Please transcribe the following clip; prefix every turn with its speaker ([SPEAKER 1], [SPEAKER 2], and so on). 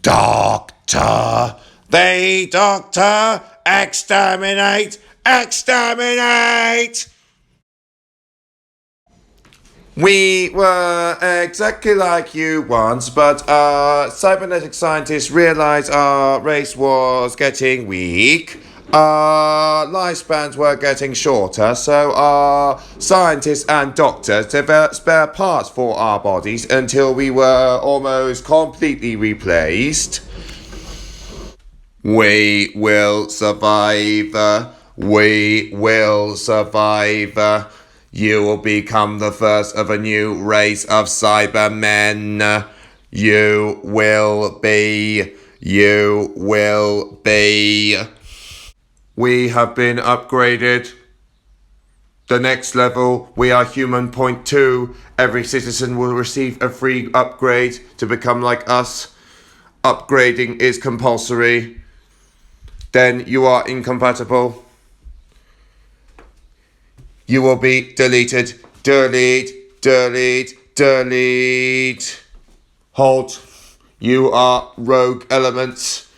[SPEAKER 1] Doctor, the Doctor, exterminate, exterminate! We were exactly like you once, but our cybernetic scientists realized our race was getting weak. Our lifespans were getting shorter, so our scientists and doctors developed spare parts for our bodies until we were almost completely replaced. We will survive. We will survive. You will become the first of a new race of Cybermen. You will be. You will be. We have been upgraded. The next level, we are human point 2. Every citizen will receive a free upgrade to become like us. Upgrading is compulsory. Then you are incompatible. You will be deleted. Delete, delete, delete. Halt. You are rogue elements.